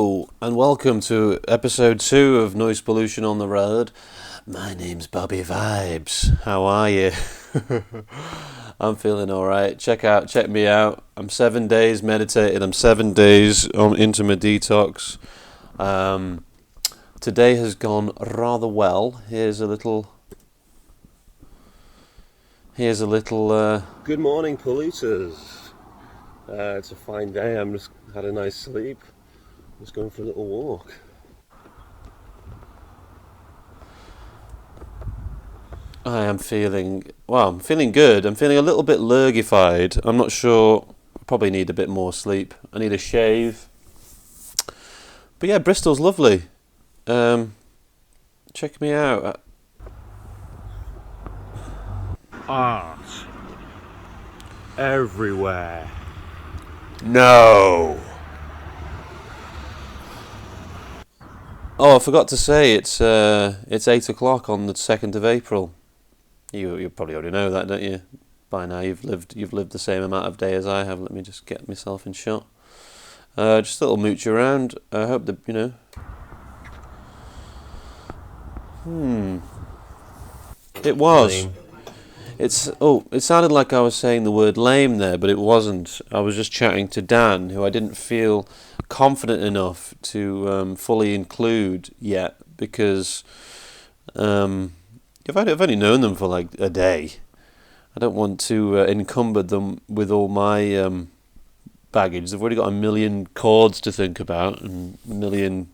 And welcome to episode 2 of Noise Pollution on the Road. My name's Bobby Vibes. How are you? I'm feeling alright. Check me out. I'm 7 days meditated. I'm 7 days into my detox. Today has gone rather well. Here's a little. Good morning, polluters. It's a fine day. I'm just had a nice sleep. Just going for a little walk. I'm feeling good. I'm feeling a little bit lurgified. I'm not sure. I probably need a bit more sleep. I need a shave. But yeah, Bristol's lovely. Check me out. Art. Everywhere. No. Oh, I forgot to say it's 8 o'clock on the 2nd of April. You probably already know that, don't you? By now you've lived the same amount of day as I have. Let me just get myself in shot. Just a little mooch around. I hope that It was. Lame. It sounded like I was saying the word lame there, but it wasn't. I was just chatting to Dan, who I didn't feel confident enough to fully include yet, because I've only known them for like a day. I don't want to encumber them with all my baggage. They've already got a million chords to think about and a million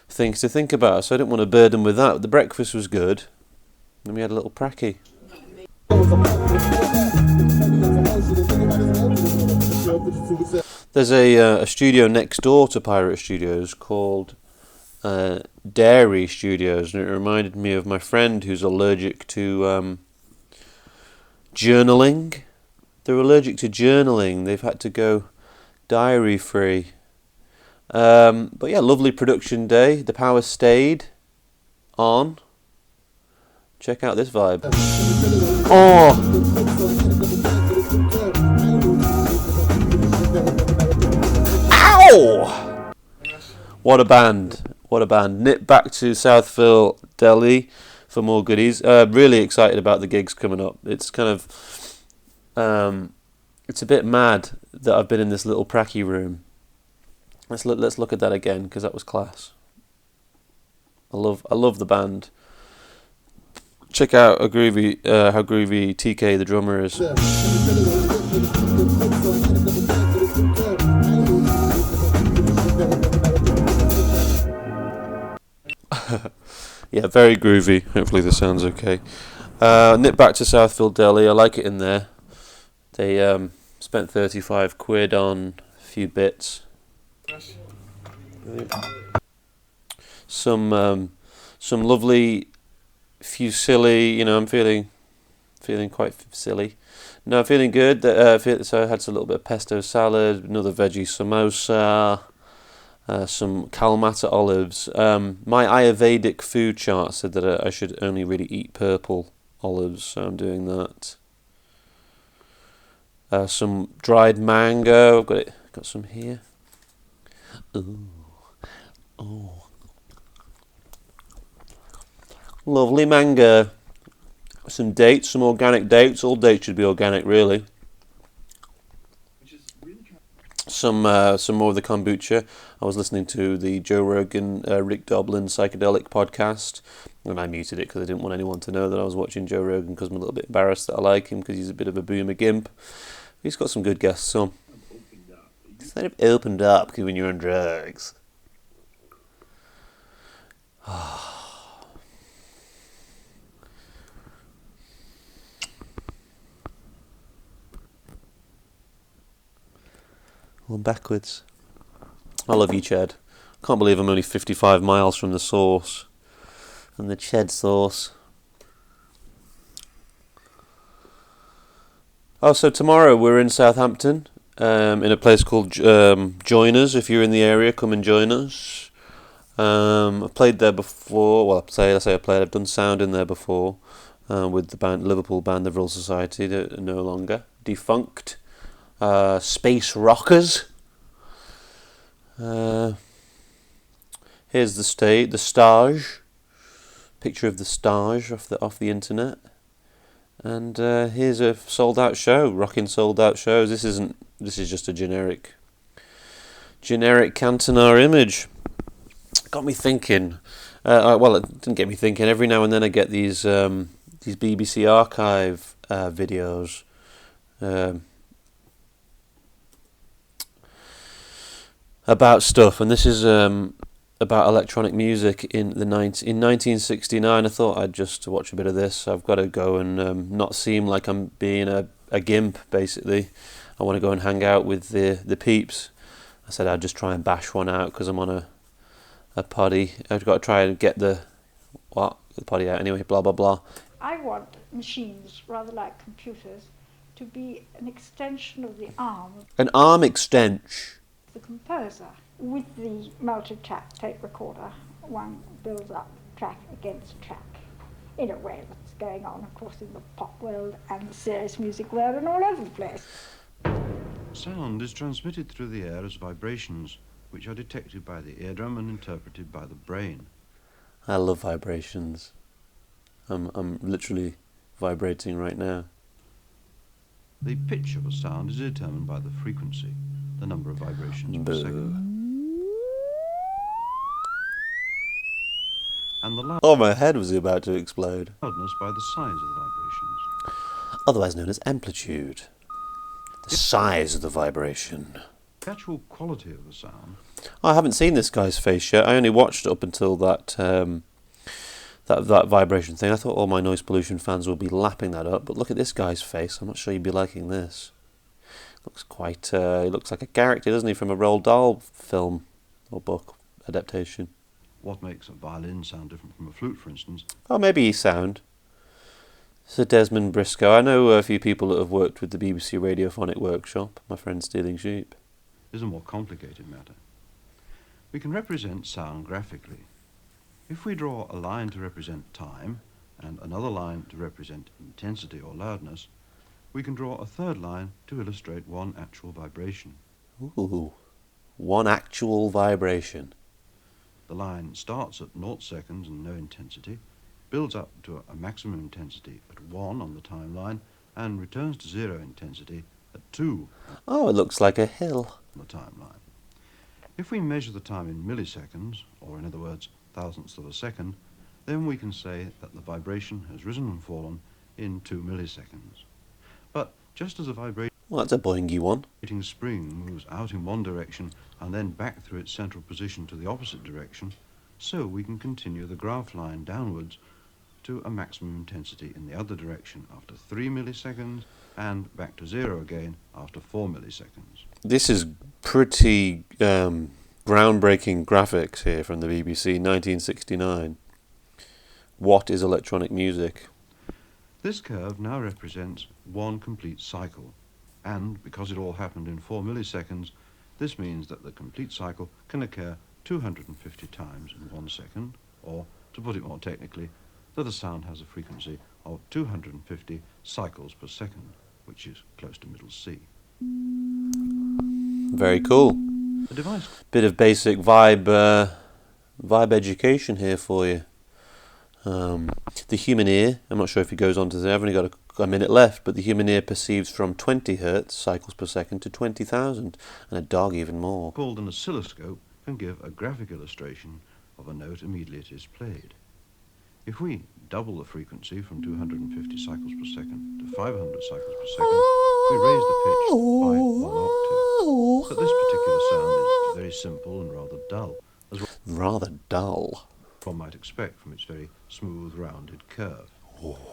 things to think about, so I didn't want to burden with that. The breakfast was good, and we had a little pracky. There's a studio next door to Pirate Studios called Dairy Studios, and it reminded me of my friend who's allergic to journaling. They're allergic to journaling. They've had to go diary free. But yeah, lovely production day. The power stayed on. Check out this vibe. Oh! Ow! What a band. Nip back to Southville, Delhi for more goodies. Really excited about the gigs coming up. It's kind of... it's a bit mad that I've been in this little pracky room. Let's look at that again, because that was class. I love the band. Check out how groovy TK the drummer is. Yeah, very groovy. Hopefully this sounds okay. Nip back to Southville, Delhi. I like it in there. They spent 35 quid on a few bits. Some lovely fusilli. I'm feeling quite silly. No, I'm feeling good. So I had a little bit of pesto salad, another veggie samosa, some Kalamata olives. My Ayurvedic food chart said that I should only really eat purple olives, so I'm doing that. Some dried mango. Got some here. Ooh. Oh. Lovely mango. Some dates, some organic dates. All dates should be organic, really. Some more of the kombucha. I was listening to the Joe Rogan, Rick Doblin psychedelic podcast, and I muted it because I didn't want anyone to know that I was watching Joe Rogan, because I'm a little bit embarrassed that I like him, because he's a bit of a boomer gimp. He's got some good guests, so it's kind of opened up when you're on drugs. Well, backwards. I love you, Ched. Can't believe I'm only 55 miles from the source. And the Ched source. Oh, so tomorrow we're in Southampton, in a place called Joiners. If you're in the area, come and join us. I've played there before. Well, I've done sound in there before, with the Liverpool band, the Vril Society. They're no longer defunct. Space Rockers. Here's the stage, picture of the stage off the internet, and here's a sold out show, rocking sold out shows. This is just a generic Cantonar image. Got me thinking. Well, it didn't get me thinking. Every now and then I get these BBC archive videos. About stuff, and this is about electronic music in 1969. I thought I'd just watch a bit of this. I've got to go and not seem like I'm being a gimp. Basically, I want to go and hang out with the peeps. I said I'd just try and bash one out because I'm on a poddy. I've got to try and get the poddy out anyway. Blah blah blah. I want machines, rather like computers, to be an extension of the arm. An arm extension. The composer. With the multi-track tape recorder, one builds up track against track in a way that's going on, of course, in the pop world and the serious music world and all over the place. Sound is transmitted through the air as vibrations, which are detected by the eardrum and interpreted by the brain. I love vibrations. I'm literally vibrating right now. The pitch of a sound is determined by the frequency, the number of vibrations per second. And the Oh, my head was about to explode. Loudness by the size of the vibrations. Otherwise known as amplitude. The size of the vibration. The actual quality of the sound. I haven't seen this guy's face yet. I only watched up until that that vibration thing. I thought all my noise pollution fans would be lapping that up, but look at this guy's face. I'm not sure you'd be liking this. Looks quite. He looks like a character, doesn't he, from a Roald Dahl film or book adaptation. What makes a violin sound different from a flute, for instance? Oh, maybe sound. Sir Desmond Briscoe. I know a few people that have worked with the BBC Radiophonic Workshop. My friend Stealing Sheep. Is a more complicated matter. We can represent sound graphically. If we draw a line to represent time and another line to represent intensity or loudness, we can draw a third line to illustrate one actual vibration. Ooh, one actual vibration. The line starts at 0 seconds and no intensity, builds up to a maximum intensity at 1 on the timeline, and returns to 0 intensity at 2 Oh, it looks like a hill on the timeline. If we measure the time in milliseconds, or in other words, thousandths of a second, then we can say that the vibration has risen and fallen in 2 milliseconds. But just as a vibrating Well, that's a boingy one. spring moves out in one direction and then back through its central position to the opposite direction, so we can continue the graph line downwards to a maximum intensity in the other direction after 3 milliseconds and back to 0 again after 4 milliseconds. This is pretty groundbreaking graphics here from the BBC, 1969. What is electronic music? This curve now represents one complete cycle, and because it all happened in 4 milliseconds, this means that the complete cycle can occur 250 times in 1 second, or, to put it more technically, that a sound has a frequency of 250 cycles per second, which is close to middle C. Very cool. The device Bit of basic vibe education here for you. The human ear, I'm not sure if he goes on to say, I've only got a minute left, but the human ear perceives from 20 hertz cycles per second to 20,000, and a dog even more. called an oscilloscope can give a graphic illustration of a note immediately it is played. If we double the frequency from 250 cycles per second to 500 cycles per second, we raise the pitch by 1 octave. But this particular sound is very simple and rather dull, as Rather dull. one might expect from its very smooth, rounded curve.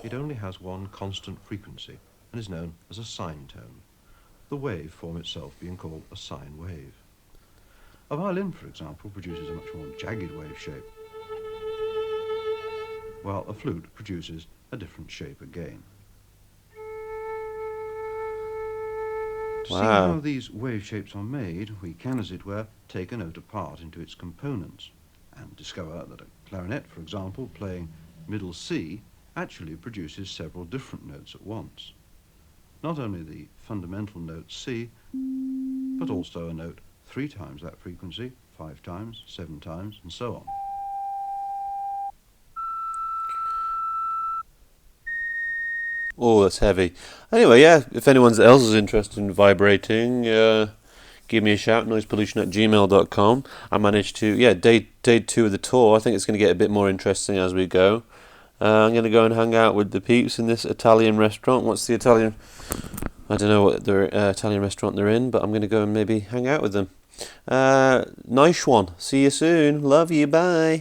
It only has one constant frequency and is known as a sine tone, the waveform itself being called a sine wave. A violin, for example, produces a much more jagged wave shape, while a flute produces a different shape again. To see Wow. how these wave shapes are made, we can, as it were, take a note apart into its components and discover that a clarinet, for example, playing middle C, actually produces several different notes at once. Not only the fundamental note C, but also a note 3 times that frequency, 5 times, 7 times, and so on. Oh, that's heavy. Anyway, yeah, if anyone else is interested in vibrating, give me a shout, noisepollution@gmail.com. I managed to, day 2 of the tour. I think it's going to get a bit more interesting as we go. I'm going to go and hang out with the peeps in this Italian restaurant. What's the Italian? I don't know what the Italian restaurant they're in, but I'm going to go and maybe hang out with them. Nice one. See you soon. Love you. Bye.